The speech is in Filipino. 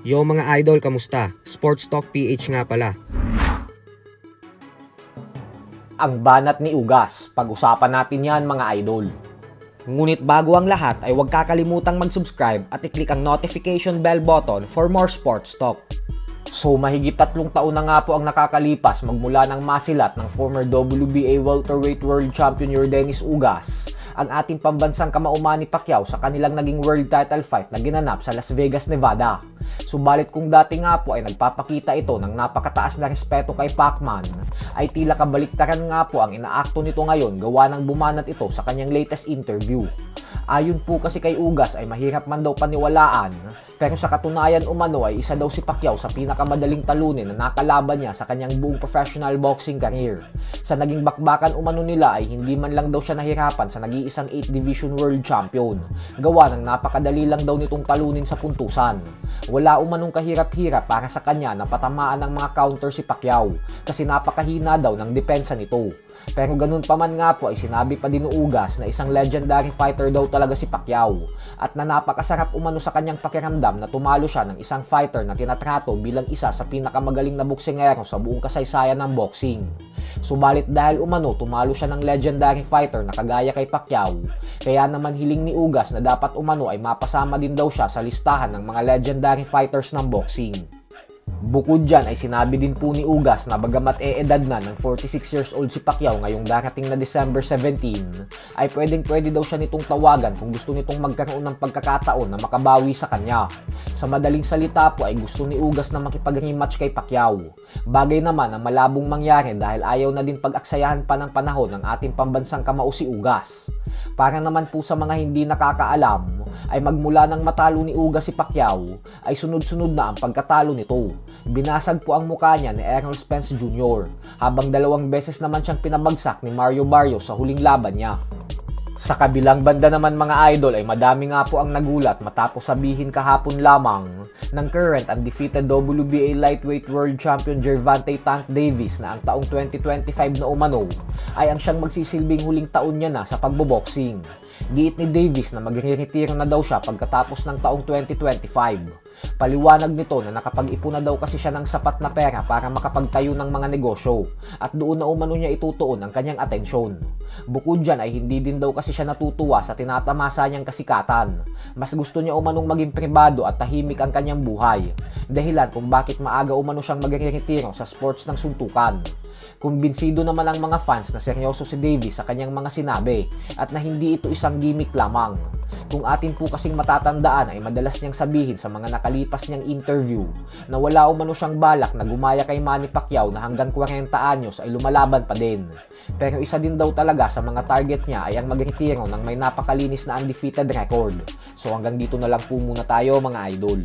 Yo mga idol, kamusta? Sports Talk PH nga pala. Ang banat ni Ugas, pag-usapan natin yan mga idol. Ngunit bago ang lahat ay huwag kakalimutang mag-subscribe at i-click ang notification bell button for more sports talk. So mahigit 3 taon na nga po ang nakakalipas magmula ng masilat ng former WBA welterweight world champion Yordenis Ugas, ang ating pambansang kamao Manny Pacquiao sa kanilang naging world title fight na ginanap sa Las Vegas, Nevada. Subalit kung dati nga po ay nagpapakita ito ng napakataas na respeto kay Pacman, ay tila kabaliktaran nga po ang inaakto nito ngayon gawa ng bumanat ito sa kanyang latest interview. Ayon po kasi kay Ugas ay mahirap man daw paniwalaan, pero sa katunayan umano ay isa daw si Pacquiao sa pinakamadaling talunin na nakalaban niya sa kanyang buong professional boxing career. Sa naging bakbakan umano nila ay hindi man lang daw siya nahirapan sa nag-iisang 8 division world champion, gawa ng napakadali lang daw nitong talunin sa puntusan. Wala umanong kahirap-hirap para sa kanya na patamaan ng mga counter si Pacquiao kasi napakahina daw ng depensa nito. Pero ganun pa man nga po ay sinabi pa din ni Ugas na isang legendary fighter daw talaga si Pacquiao at na napakasarap umano sa kanyang pakiramdam na tumalo siya ng isang fighter na tinatrato bilang isa sa pinakamagaling na boksingero sa buong kasaysayan ng boxing. Subalit dahil umano tumalo siya ng legendary fighter na kagaya kay Pacquiao, kaya naman hiling ni Ugas na dapat umano ay mapasama din daw siya sa listahan ng mga legendary fighters ng boxing. Bukod dyan ay sinabi din po ni Ugas na bagamat edad na ng 46 years old si Pacquiao ngayong darating na December 17, ay pwedeng-pwede daw siya nitong tawagan kung gusto nitong magkaroon ng pagkakataon na makabawi sa kanya. Sa madaling salita po ay gusto ni Ugas na makipag-rematch kay Pacquiao. Bagay naman ang malabong mangyari dahil ayaw na din pag-aksayahan pa ng panahon ng ating pambansang kamao si Ugas. Para naman po sa mga hindi nakakaalam, ay magmula ng matalo ni Ugas si Pacquiao, ay sunod-sunod na ang pagkatalo nito. Binasag po ang mukha niya ni Errol Spence Jr., habang 2 beses naman siyang pinabagsak ni Mario Barrios sa huling laban niya. Sa kabilang banda naman mga idol ay madami nga po ang nagulat matapos sabihin kahapon lamang ng current undefeated WBA lightweight world champion Gervonta Tank Davis na ang taong 2025 na umano ay ang siyang magsisilbing huling taon niya na sa pagboboxing. Giit ni Davis na magre-retiro na daw siya pagkatapos ng taong 2025. Paliwanag nito na nakapag-ipon na daw kasi siya ng sapat na pera para makapagtayo ng mga negosyo at doon na umano niya itutuon ang kanyang atensyon. Bukod dyan ay hindi din daw kasi siya natutuwa sa tinatamasa niyang kasikatan. Mas gusto niya umanong maging pribado at tahimik ang kanyang buhay, dahilan kung bakit maaga umano siyang magre-retiro sa sports ng suntukan. Kumbinsido naman ang mga fans na seryoso si Davis sa kanyang mga sinabi at na hindi ito isang gimmick lamang. Kung atin po kasing matatandaan ay madalas niyang sabihin sa mga nakalipas niyang interview na wala umano siyang balak na gumaya kay Manny Pacquiao na hanggang 40 anyos ay lumalaban pa din. Pero isa din daw talaga sa mga target niya ay ang magretiro ng may napakalinis na undefeated record. So hanggang dito na lang po muna tayo mga idol.